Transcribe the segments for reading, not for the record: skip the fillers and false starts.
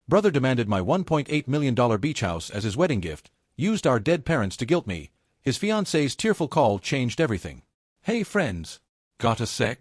Brother demanded my $1.8 million beach house as his wedding gift, used our dead parents to guilt me. His fiancée's tearful call changed everything. Hey friends. Got a sec?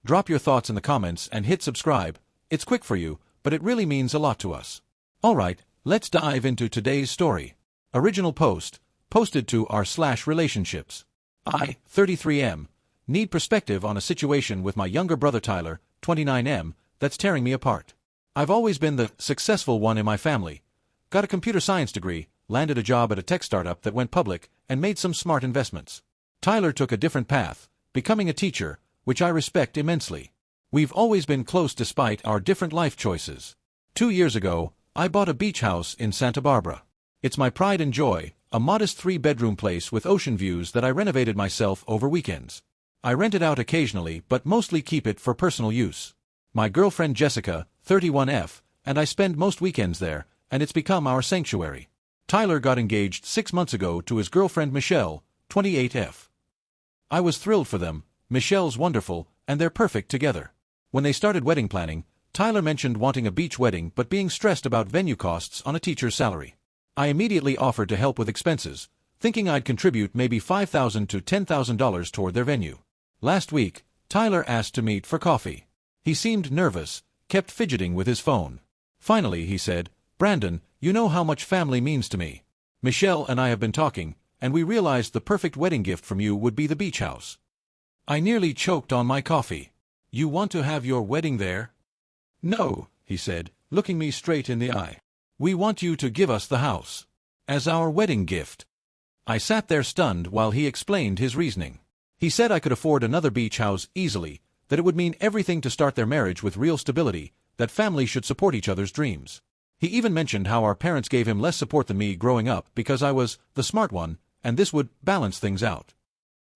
Drop your thoughts in the comments and hit subscribe. It's quick for you, but it really means a lot to us. Alright, let's dive into today's story. Original post, posted to r/relationships. I, 33M, need perspective on a situation with my younger brother Tyler, 29M, that's tearing me apart. I've always been the successful one in my family. Got a computer science degree, landed a job at a tech startup that went public, and made some smart investments. Tyler took a different path, becoming a teacher, which I respect immensely. We've always been close despite our different life choices. 2 years ago, I bought a beach house in Santa Barbara. It's my pride and joy, a modest 3-bedroom place with ocean views that I renovated myself over weekends. I rent it out occasionally but mostly keep it for personal use. My girlfriend Jessica, 31F, and I spend most weekends there, and it's become our sanctuary. Tyler got engaged 6 months ago to his girlfriend Michelle, 28F. I was thrilled for them. Michelle's wonderful, and they're perfect together. When they started wedding planning, Tyler mentioned wanting a beach wedding but being stressed about venue costs on a teacher's salary. I immediately offered to help with expenses, thinking I'd contribute maybe $5,000 to $10,000 toward their venue. Last week, Tyler asked to meet for coffee. He seemed nervous, kept fidgeting with his phone. Finally, he said, "Brandon, you know how much family means to me. Michelle and I have been talking, and we realized the perfect wedding gift from you would be the beach house." I nearly choked on my coffee. "You want to have your wedding there?" "No," he said, looking me straight in the eye. "We want you to give us the house as our wedding gift." I sat there stunned while he explained his reasoning. He said I could afford another beach house easily, that it would mean everything to start their marriage with real stability, that families should support each other's dreams. He even mentioned how our parents gave him less support than me growing up because I was the smart one, and this would balance things out.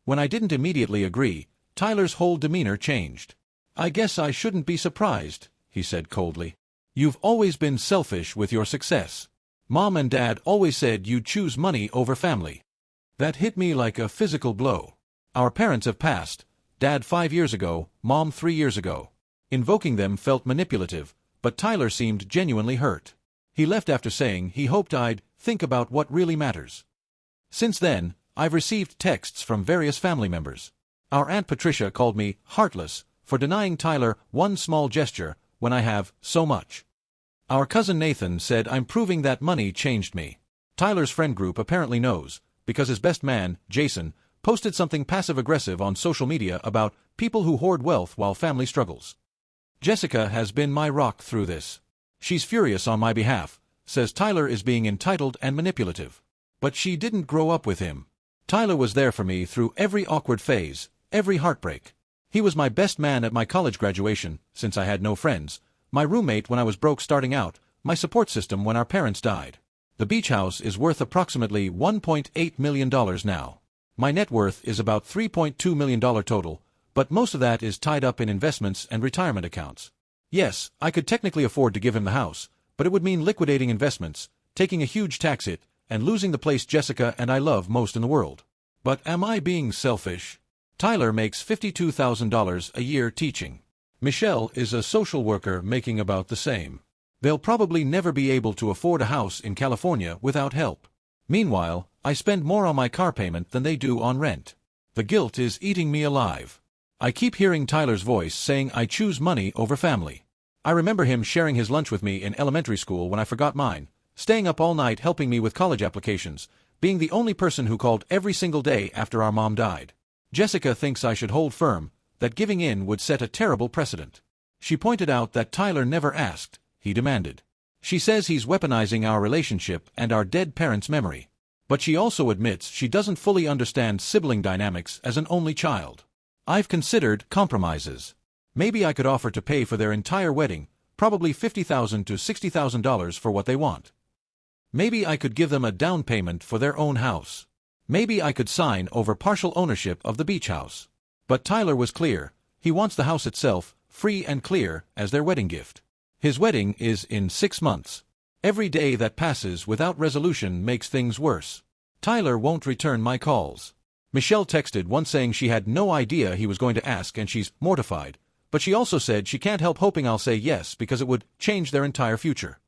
When I didn't immediately agree, Tyler's whole demeanor changed. "I guess I shouldn't be surprised," he said coldly. "You've always been selfish with your success. Mom and Dad always said you'd choose money over family." That hit me like a physical blow. Our parents have passed, Dad 5 years ago, Mom 3 years ago. Invoking them felt manipulative, but Tyler seemed genuinely hurt. He left after saying he hoped I'd think about what really matters. Since then, I've received texts from various family members. Our Aunt Patricia called me heartless for denying Tyler one small gesture when I have so much. Our cousin Nathan said I'm proving that money changed me. Tyler's friend group apparently knows, because his best man, Jason, posted something passive-aggressive on social media about people who hoard wealth while family struggles. Jessica has been my rock through this. She's furious on my behalf, says Tyler is being entitled and manipulative. But she didn't grow up with him. Tyler was there for me through every awkward phase, every heartbreak. He was my best man at my college graduation, since I had no friends, my roommate when I was broke starting out, my support system when our parents died. The beach house is worth approximately $1.8 million now. My net worth is about $3.2 million total, but most of that is tied up in investments and retirement accounts. Yes, I could technically afford to give him the house, but it would mean liquidating investments, taking a huge tax hit, and losing the place Jessica and I love most in the world. But am I being selfish? Tyler makes $52,000 a year teaching. Michelle is a social worker making about the same. They'll probably never be able to afford a house in California without help. Meanwhile, I spend more on my car payment than they do on rent. The guilt is eating me alive. I keep hearing Tyler's voice saying I choose money over family. I remember him sharing his lunch with me in elementary school when I forgot mine, staying up all night helping me with college applications, being the only person who called every single day after our mom died. Jessica thinks I should hold firm, that giving in would set a terrible precedent. She pointed out that Tyler never asked, he demanded. She says he's weaponizing our relationship and our dead parents' memory. But she also admits she doesn't fully understand sibling dynamics as an only child. I've considered compromises. Maybe I could offer to pay for their entire wedding, probably $50,000 to $60,000 for what they want. Maybe I could give them a down payment for their own house. Maybe I could sign over partial ownership of the beach house. But Tyler was clear. He wants the house itself, free and clear, as their wedding gift. His wedding is in 6 months. Every day that passes without resolution makes things worse. Tyler won't return my calls. Michelle texted once saying she had no idea he was going to ask and she's mortified, but she also said she can't help hoping I'll say yes because it would change their entire future.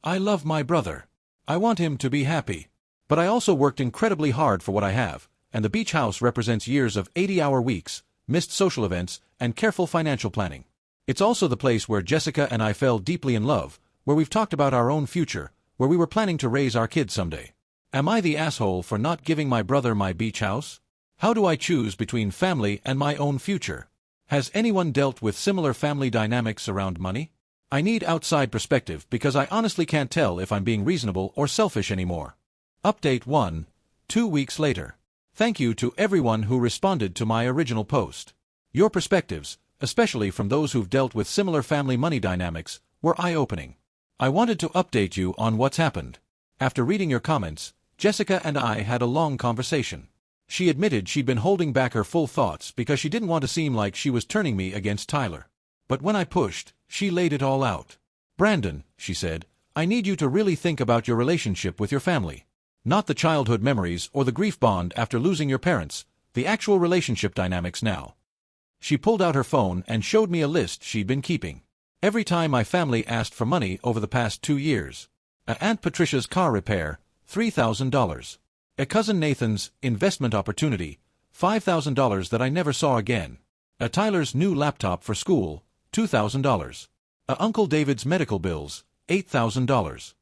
I love my brother. I want him to be happy. But I also worked incredibly hard for what I have, and the beach house represents years of 80-hour weeks, missed social events, and careful financial planning. It's also the place where Jessica and I fell deeply in love, where we've talked about our own future, where we were planning to raise our kids someday. Am I the asshole for not giving my brother my beach house? How do I choose between family and my own future? Has anyone dealt with similar family dynamics around money? I need outside perspective because I honestly can't tell if I'm being reasonable or selfish anymore. Update 1. 2 weeks later. Thank you to everyone who responded to my original post. Your perspectives, especially from those who've dealt with similar family money dynamics, were eye-opening. I wanted to update you on what's happened. After reading your comments, Jessica and I had a long conversation. She admitted she'd been holding back her full thoughts because she didn't want to seem like she was turning me against Tyler. But when I pushed, she laid it all out. Brandon, she said, I need you to really think about your relationship with your family. Not the childhood memories or the grief bond after losing your parents, the actual relationship dynamics now. She pulled out her phone and showed me a list she'd been keeping. Every time my family asked for money over the past 2 years. Aunt Patricia's car repair, $3,000. A cousin Nathan's investment opportunity, $5,000 that I never saw again. Tyler's new laptop for school, $2,000. Uncle David's medical bills, $8,000.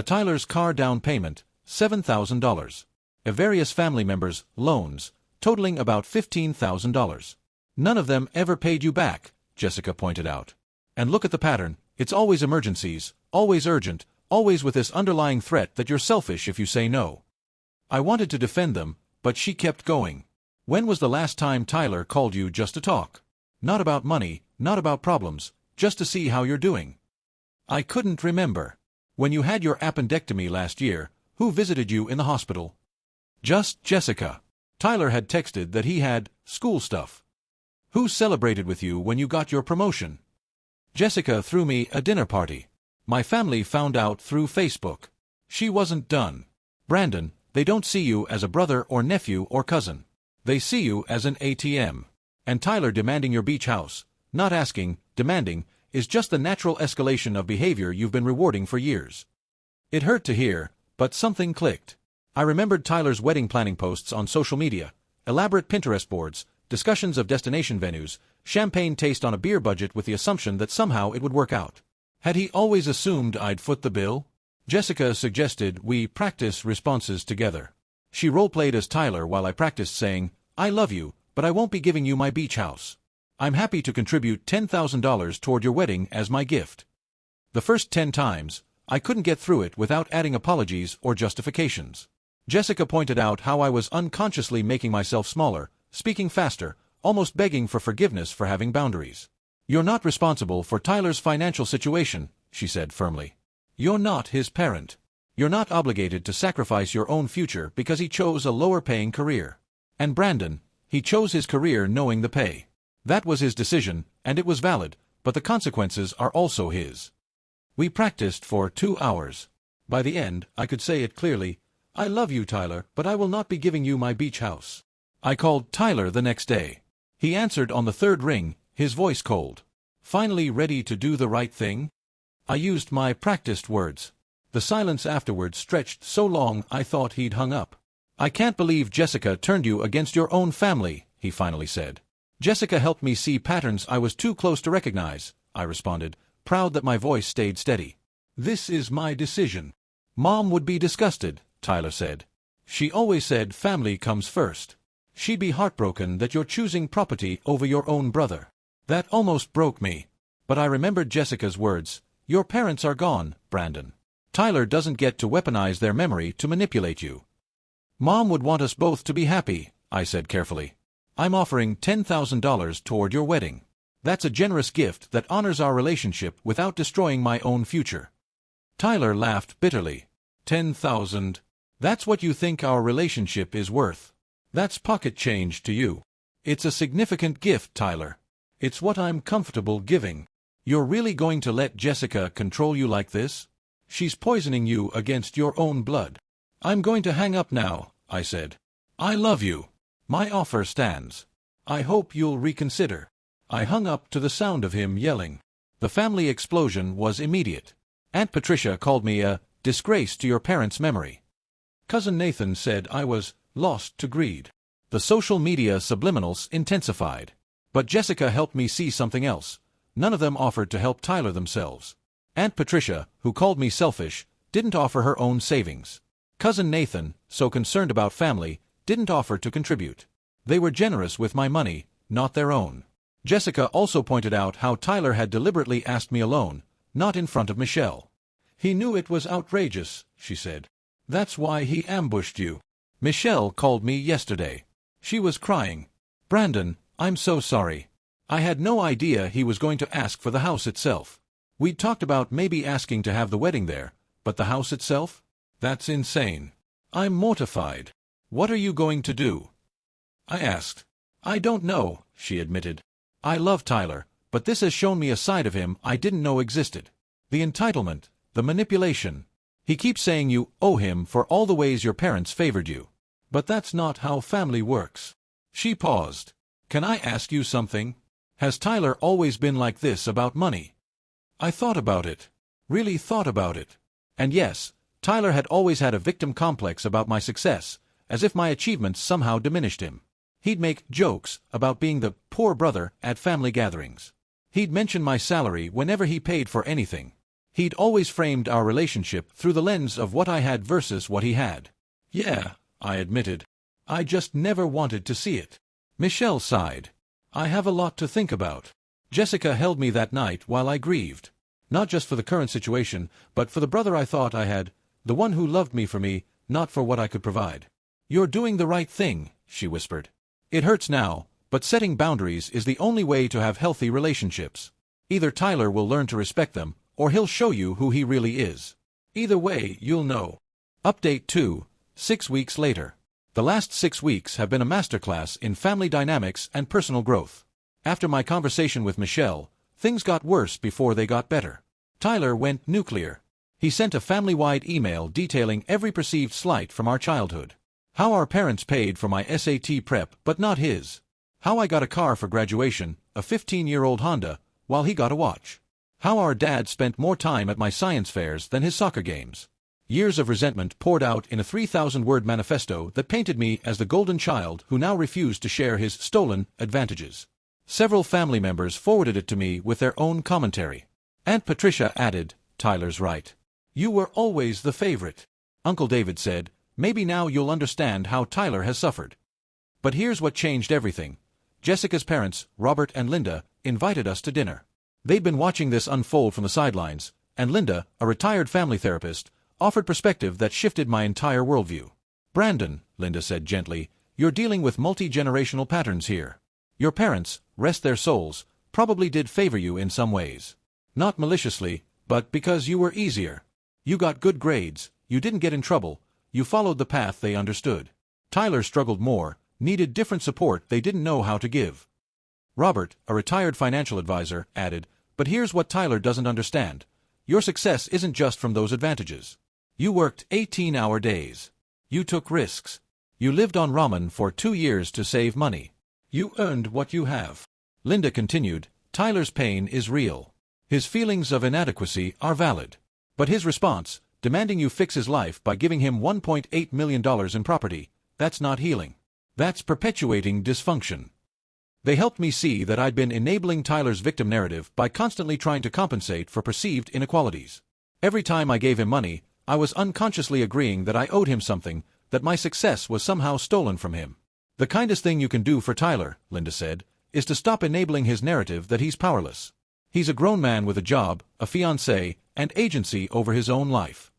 Tyler's car down payment, $7,000. Various family members' loans, totaling about $15,000. None of them ever paid you back, Jessica pointed out. And look at the pattern, it's always emergencies, always urgent, always with this underlying threat that you're selfish if you say no. I wanted to defend them, but she kept going. When was the last time Tyler called you just to talk? Not about money, not about problems, just to see how you're doing. I couldn't remember. When you had your appendectomy last year, who visited you in the hospital? Just Jessica. Tyler had texted that he had school stuff. Who celebrated with you when you got your promotion? Jessica threw me a dinner party. My family found out through Facebook. She wasn't done. Brandon, they don't see you as a brother or nephew or cousin. They see you as an ATM. And Tyler demanding your beach house, not asking, demanding, is just the natural escalation of behavior you've been rewarding for years. It hurt to hear, but something clicked. I remembered Tyler's wedding planning posts on social media, elaborate Pinterest boards, discussions of destination venues, champagne taste on a beer budget with the assumption that somehow it would work out. Had he always assumed I'd foot the bill? Jessica suggested we practice responses together. She role-played as Tyler while I practiced saying, I love you, but I won't be giving you my beach house. I'm happy to contribute $10,000 toward your wedding as my gift. The first 10 times, I couldn't get through it without adding apologies or justifications. Jessica pointed out how I was unconsciously making myself smaller, speaking faster, almost begging for forgiveness for having boundaries. You're not responsible for Tyler's financial situation, she said firmly. You're not his parent. You're not obligated to sacrifice your own future because he chose a lower-paying career. And Brandon, he chose his career knowing the pay. That was his decision, and it was valid, but the consequences are also his. We practiced for 2 hours. By the end, I could say it clearly, I love you, Tyler, but I will not be giving you my beach house. I called Tyler the next day. He answered on the 3rd ring, his voice cold. Finally ready to do the right thing? I used my practiced words. The silence afterwards stretched so long I thought he'd hung up. I can't believe Jessica turned you against your own family, he finally said. Jessica helped me see patterns I was too close to recognize, I responded, proud that my voice stayed steady. This is my decision. Mom would be disgusted, Tyler said. She always said family comes first. She'd be heartbroken that you're choosing property over your own brother. That almost broke me. But I remembered Jessica's words, your parents are gone, Brandon. Tyler doesn't get to weaponize their memory to manipulate you. Mom would want us both to be happy, I said carefully. I'm offering $10,000 toward your wedding. That's a generous gift that honors our relationship without destroying my own future. Tyler laughed bitterly. 10,000. That's what you think our relationship is worth. That's pocket change to you. It's a significant gift, Tyler. It's what I'm comfortable giving. You're really going to let Jessica control you like this? She's poisoning you against your own blood. I'm going to hang up now, I said. I love you. My offer stands. I hope you'll reconsider. I hung up to the sound of him yelling. The family explosion was immediate. Aunt Patricia called me a disgrace to your parents' memory. Cousin Nathan said I was lost to greed. The social media subliminals intensified. But Jessica helped me see something else. None of them offered to help Tyler themselves. Aunt Patricia, who called me selfish, didn't offer her own savings. Cousin Nathan, so concerned about family, didn't offer to contribute. They were generous with my money, not their own. Jessica also pointed out how Tyler had deliberately asked me alone, not in front of Michelle. He knew it was outrageous, she said. That's why he ambushed you. Michelle called me yesterday. She was crying. Brandon, I'm so sorry. I had no idea he was going to ask for the house itself. We'd talked about maybe asking to have the wedding there, but the house itself? That's insane. I'm mortified. What are you going to do? I asked. I don't know, she admitted. I love Tyler, but this has shown me a side of him I didn't know existed. The entitlement, the manipulation. He keeps saying you owe him for all the ways your parents favored you. But that's not how family works. She paused. Can I ask you something? Has Tyler always been like this about money? I thought about it. Really thought about it. And yes, Tyler had always had a victim complex about my success, as if my achievements somehow diminished him. He'd make jokes about being the poor brother at family gatherings. He'd mention my salary whenever he paid for anything. He'd always framed our relationship through the lens of what I had versus what he had. Yeah, I admitted. I just never wanted to see it. Michelle sighed. I have a lot to think about. Jessica held me that night while I grieved. Not just for the current situation, but for the brother I thought I had, the one who loved me for me, not for what I could provide. You're doing the right thing, she whispered. It hurts now, but setting boundaries is the only way to have healthy relationships. Either Tyler will learn to respect them, or he'll show you who he really is. Either way, you'll know. Update 2, 6 weeks later. The last 6 weeks have been a masterclass in family dynamics and personal growth. After my conversation with Michelle, things got worse before they got better. Tyler went nuclear. He sent a family-wide email detailing every perceived slight from our childhood. How our parents paid for my SAT prep but not his. How I got a car for graduation, a 15-year-old Honda, while he got a watch. How our dad spent more time at my science fairs than his soccer games. Years of resentment poured out in a 3,000-word manifesto that painted me as the golden child who now refused to share his stolen advantages. Several family members forwarded it to me with their own commentary. Aunt Patricia added, Tyler's right. You were always the favorite. Uncle David said, maybe now you'll understand how Tyler has suffered. But here's what changed everything. Jessica's parents, Robert and Linda, invited us to dinner. They'd been watching this unfold from the sidelines, and Linda, a retired family therapist, offered perspective that shifted my entire worldview. Brandon, Linda said gently, you're dealing with multi-generational patterns here. Your parents, rest their souls, probably did favor you in some ways. Not maliciously, but because you were easier. You got good grades, you didn't get in trouble, you followed the path they understood. Tyler struggled more, needed different support they didn't know how to give. Robert, a retired financial advisor, added, but here's what Tyler doesn't understand. Your success isn't just from those advantages. You worked 18-hour days. You took risks. You lived on ramen for 2 years to save money. You earned what you have. Linda continued, Tyler's pain is real. His feelings of inadequacy are valid. But his response, demanding you fix his life by giving him $1.8 million in property, that's not healing. That's perpetuating dysfunction. They helped me see that I'd been enabling Tyler's victim narrative by constantly trying to compensate for perceived inequalities. Every time I gave him money, I was unconsciously agreeing that I owed him something, that my success was somehow stolen from him. The kindest thing you can do for Tyler, Linda said, is to stop enabling his narrative that he's powerless. He's a grown man with a job, a fiancé, and agency over his own life.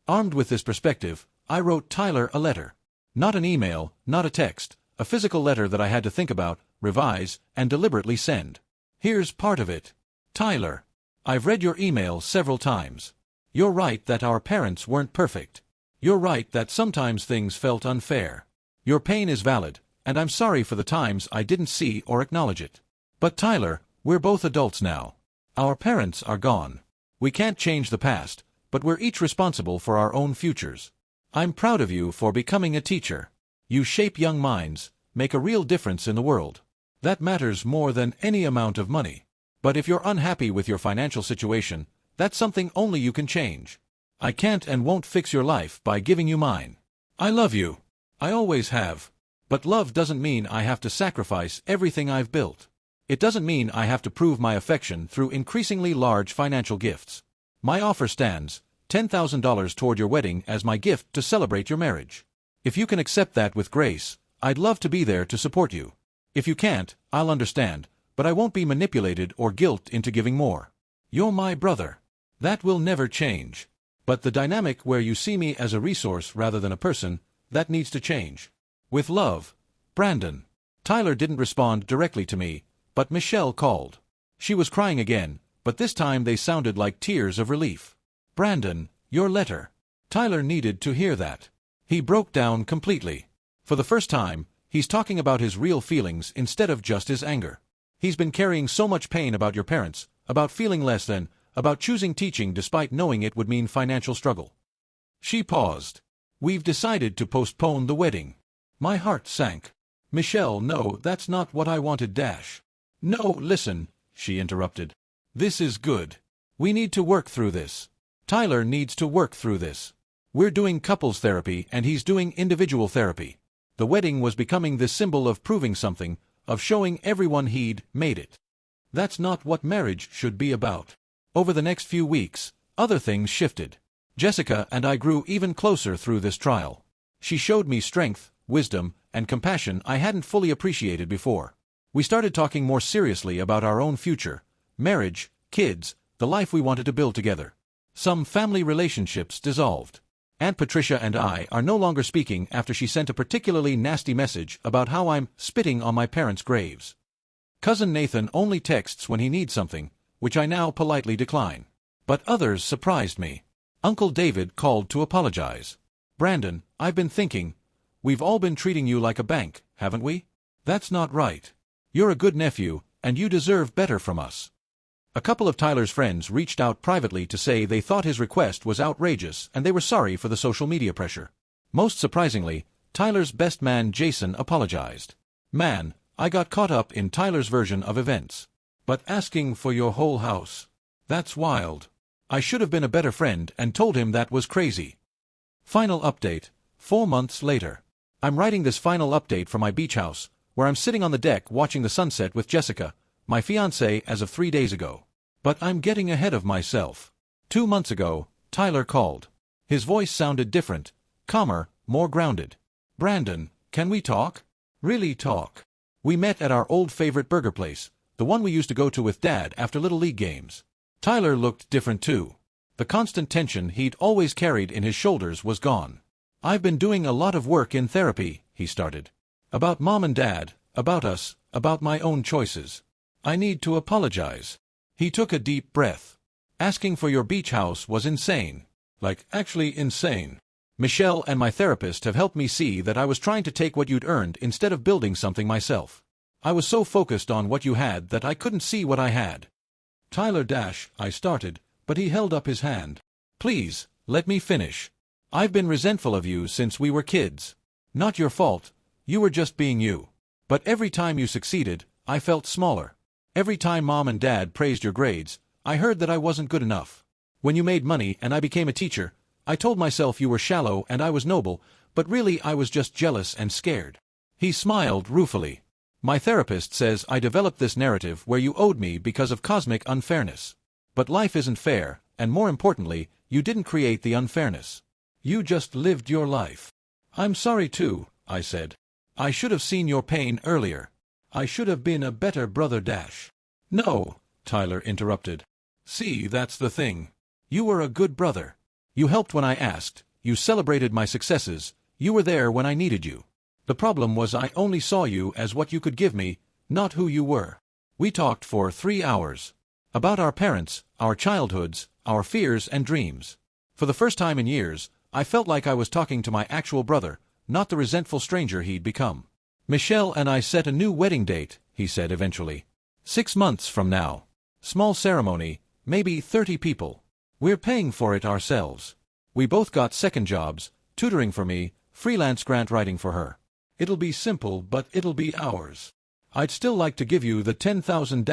Armed with this perspective, I wrote Tyler a letter. Not an email, not a text, a physical letter that I had to think about, revise, and deliberately send. Here's part of it. Tyler, I've read your email several times. You're right that our parents weren't perfect. You're right that sometimes things felt unfair. Your pain is valid, and I'm sorry for the times I didn't see or acknowledge it. But Tyler, we're both adults now. Our parents are gone. We can't change the past, but we're each responsible for our own futures. I'm proud of you for becoming a teacher. You shape young minds, make a real difference in the world. That matters more than any amount of money. But if you're unhappy with your financial situation, That's something only you can change. I can't and won't fix your life by giving you mine. I love you. I always have. But love doesn't mean I have to sacrifice everything I've built. It doesn't mean I have to prove my affection through increasingly large financial gifts. My offer stands, $10,000 toward your wedding as my gift to celebrate your marriage. If you can accept that with grace, I'd love to be there to support you. If you can't, I'll understand, but I won't be manipulated or guilt into giving more. You're my brother. That will never change. But the dynamic where you see me as a resource rather than a person, that needs to change. With love, Brandon. Tyler didn't respond directly to me, but Michelle called. She was crying again, but this time they sounded like tears of relief. Brandon, your letter. Tyler needed to hear that. He broke down completely. For the first time, he's talking about his real feelings instead of just his anger. He's been carrying so much pain about your parents, about feeling less than, about choosing teaching despite knowing it would mean financial struggle. She paused. We've decided to postpone the wedding. My heart sank. Michelle, no, that's not what I wanted. No, listen, she interrupted. This is good. We need to work through this. Tyler needs to work through this. We're doing couples therapy and he's doing individual therapy. The wedding was becoming this symbol of proving something, of showing everyone he'd made it. That's not what marriage should be about. Over the next few weeks, other things shifted. Jessica and I grew even closer through this trial. She showed me strength, wisdom, and compassion I hadn't fully appreciated before. We started talking more seriously about our own future, marriage, kids, the life we wanted to build together. Some family relationships dissolved. Aunt Patricia and I are no longer speaking after she sent a particularly nasty message about how I'm spitting on my parents' graves. Cousin Nathan only texts when he needs something, which I now politely decline. But others surprised me. Uncle David called to apologize. Brandon, I've been thinking, we've all been treating you like a bank, haven't we? That's not right. You're a good nephew, and you deserve better from us. A couple of Tyler's friends reached out privately to say they thought his request was outrageous and they were sorry for the social media pressure. Most surprisingly, Tyler's best man Jason apologized. Man, I got caught up in Tyler's version of events. But asking for your whole house, that's wild. I should have been a better friend and told him that was crazy. Final update, 4 months later. I'm writing this final update for my beach house, where I'm sitting on the deck watching the sunset with Jessica, my fiancée as of 3 days ago. But I'm getting ahead of myself. 2 months ago, Tyler called. His voice sounded different, calmer, more grounded. Brandon, can we talk? Really talk. We met at our old favorite burger place, the one we used to go to with Dad after Little League games. Tyler looked different too. The constant tension he'd always carried in his shoulders was gone. I've been doing a lot of work in therapy, he started. About Mom and Dad, about us, about my own choices. I need to apologize. He took a deep breath. Asking for your beach house was insane. Like, actually insane. Michelle and my therapist have helped me see that I was trying to take what you'd earned instead of building something myself. I was so focused on what you had that I couldn't see what I had. Tyler, I started, but he held up his hand. Please, let me finish. I've been resentful of you since we were kids. Not your fault, you were just being you. But every time you succeeded, I felt smaller. Every time Mom and Dad praised your grades, I heard that I wasn't good enough. When you made money and I became a teacher, I told myself you were shallow and I was noble, but really I was just jealous and scared. He smiled ruefully. My therapist says I developed this narrative where you owed me because of cosmic unfairness. But life isn't fair, and more importantly, you didn't create the unfairness. You just lived your life. I'm sorry too, I said. I should have seen your pain earlier. I should have been a better brother. No, Tyler interrupted. See, that's the thing. You were a good brother. You helped when I asked, you celebrated my successes, you were there when I needed you. The problem was I only saw you as what you could give me, not who you were. We talked for 3 hours. About our parents, our childhoods, our fears and dreams. For the first time in years, I felt like I was talking to my actual brother, not the resentful stranger he'd become. Michelle and I set a new wedding date, he said eventually. 6 months from now. Small ceremony, maybe 30 people. We're paying for it ourselves. We both got second jobs, tutoring for me, freelance grant writing for her. It'll be simple, but it'll be ours. I'd still like to give you the 10,000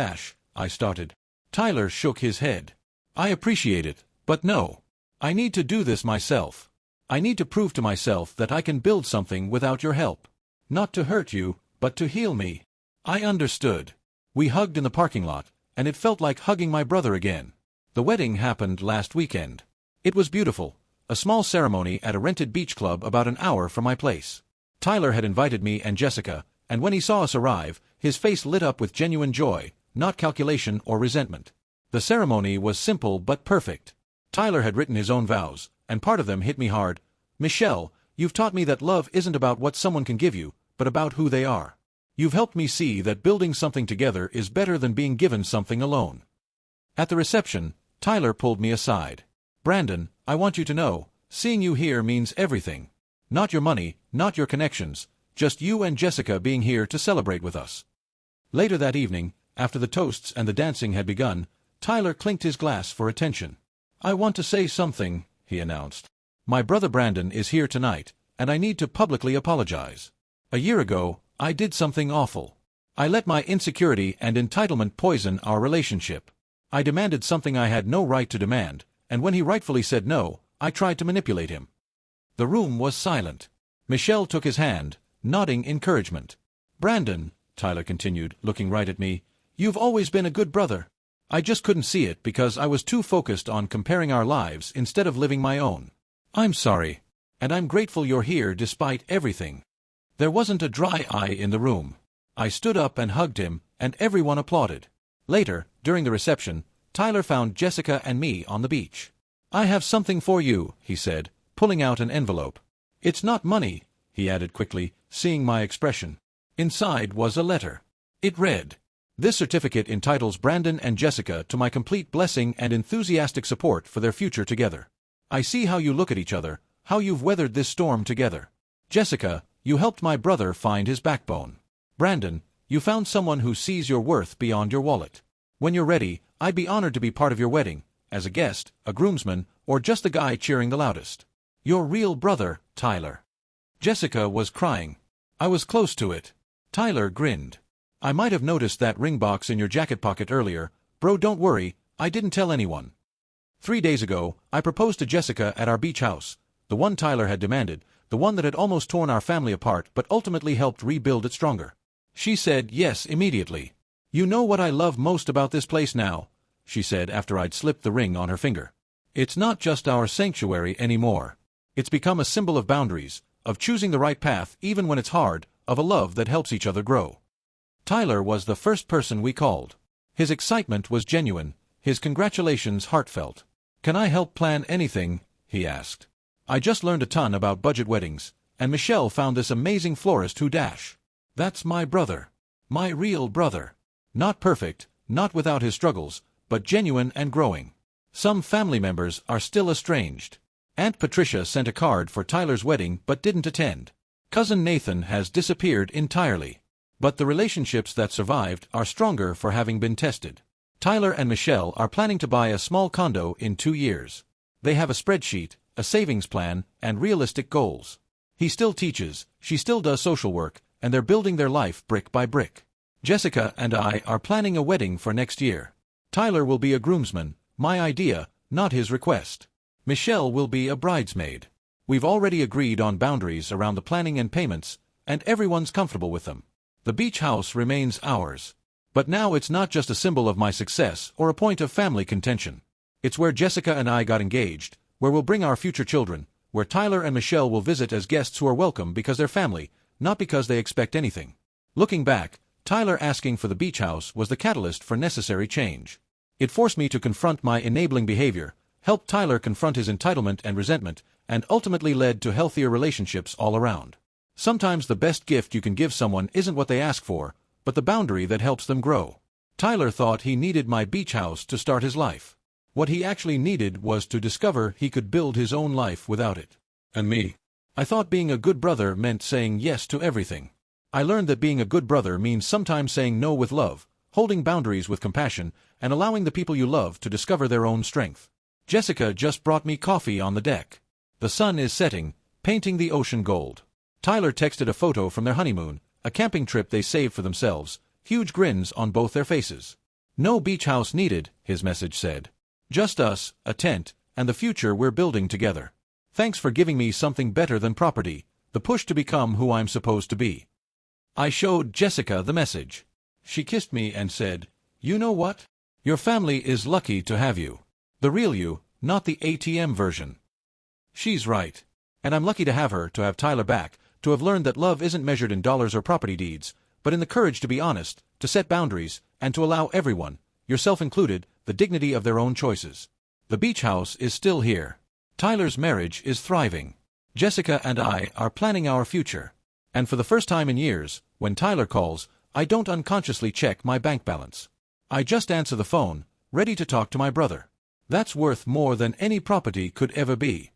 I started. Tyler shook his head. I appreciate it, but no. I need to do this myself. I need to prove to myself that I can build something without your help. Not to hurt you, but to heal me. I understood. We hugged in the parking lot, and it felt like hugging my brother again. The wedding happened last weekend. It was beautiful, a small ceremony at a rented beach club about an hour from my place. Tyler had invited me and Jessica, and when he saw us arrive, his face lit up with genuine joy, not calculation or resentment. The ceremony was simple but perfect. Tyler had written his own vows, and part of them hit me hard. Michelle, you've taught me that love isn't about what someone can give you, but about who they are. You've helped me see that building something together is better than being given something alone. At the reception, Tyler pulled me aside. Brandon, I want you to know, seeing you here means everything. Not your money, not your connections, just you and Jessica being here to celebrate with us. Later that evening, after the toasts and the dancing had begun, Tyler clinked his glass for attention. I want to say something, he announced. My brother Brandon is here tonight, and I need to publicly apologize. A year ago, I did something awful. I let my insecurity and entitlement poison our relationship. I demanded something I had no right to demand, and when he rightfully said no, I tried to manipulate him. The room was silent. Michelle took his hand, nodding encouragement. Brandon, Tyler continued, looking right at me, you've always been a good brother. I just couldn't see it because I was too focused on comparing our lives instead of living my own. I'm sorry, and I'm grateful you're here despite everything. There wasn't a dry eye in the room. I stood up and hugged him, and everyone applauded. Later, during the reception, Tyler found Jessica and me on the beach. I have something for you, he said, pulling out an envelope. It's not money, he added quickly, seeing my expression. Inside was a letter. It read, "This certificate entitles Brandon and Jessica to my complete blessing and enthusiastic support for their future together. I see how you look at each other, how you've weathered this storm together. Jessica, you helped my brother find his backbone. Brandon, you found someone who sees your worth beyond your wallet. When you're ready, I'd be honored to be part of your wedding, as a guest, a groomsman, or just the guy cheering the loudest. Your real brother, Tyler." Jessica was crying. I was close to it. Tyler grinned. "I might have noticed that ring box in your jacket pocket earlier. Bro, don't worry, I didn't tell anyone. 3 days ago, I proposed to Jessica at our beach house, the one Tyler had demanded, the one that had almost torn our family apart but ultimately helped rebuild it stronger. She said yes immediately. You know what I love most about this place now?" she said after I'd slipped the ring on her finger. "It's not just our sanctuary anymore. It's become a symbol of boundaries, of choosing the right path even when it's hard, of a love that helps each other grow." Tyler was the first person we called. His excitement was genuine, his congratulations heartfelt. "Can I help plan anything?" he asked. "I just learned a ton about budget weddings, and Michelle found this amazing florist who dash. That's my brother. My real brother. Not perfect, not without his struggles, but genuine and growing. Some family members are still estranged. Aunt Patricia sent a card for Tyler's wedding but didn't attend. Cousin Nathan has disappeared entirely. But the relationships that survived are stronger for having been tested. Tyler and Michelle are planning to buy a small condo in 2 years. They have a spreadsheet, a savings plan, and realistic goals. He still teaches, she still does social work, and they're building their life brick by brick. Jessica and I are planning a wedding for next year. Tyler will be a groomsman, my idea, not his request. Michelle will be a bridesmaid. We've already agreed on boundaries around the planning and payments, and everyone's comfortable with them. The beach house remains ours. But now it's not just a symbol of my success or a point of family contention. It's where Jessica and I got engaged, where we'll bring our future children, where Tyler and Michelle will visit as guests who are welcome because they're family, not because they expect anything. Looking back, Tyler asking for the beach house was the catalyst for necessary change. It forced me to confront my enabling behavior, helped Tyler confront his entitlement and resentment, and ultimately led to healthier relationships all around. Sometimes the best gift you can give someone isn't what they ask for, but the boundary that helps them grow. Tyler thought he needed my beach house to start his life. What he actually needed was to discover he could build his own life without it. And me. I thought being a good brother meant saying yes to everything. I learned that being a good brother means sometimes saying no with love, holding boundaries with compassion, and allowing the people you love to discover their own strength. Jessica just brought me coffee on the deck. The sun is setting, painting the ocean gold. Tyler texted a photo from their honeymoon, a camping trip they saved for themselves, huge grins on both their faces. "No beach house needed," his message said. Just us, a tent, and the future we're building together. Thanks for giving me something better than property, the push to become who I'm supposed to be. I showed Jessica the message. She kissed me and said, "You know what? Your family is lucky to have you. The real you, not the ATM version." She's right. And I'm lucky to have her, to have Tyler back, to have learned that love isn't measured in dollars or property deeds, but in the courage to be honest, to set boundaries, and to allow everyone, yourself included, the dignity of their own choices. The beach house is still here. Tyler's marriage is thriving. Jessica and I are planning our future. And for the first time in years, when Tyler calls, I don't unconsciously check my bank balance. I just answer the phone, ready to talk to my brother. That's worth more than any property could ever be.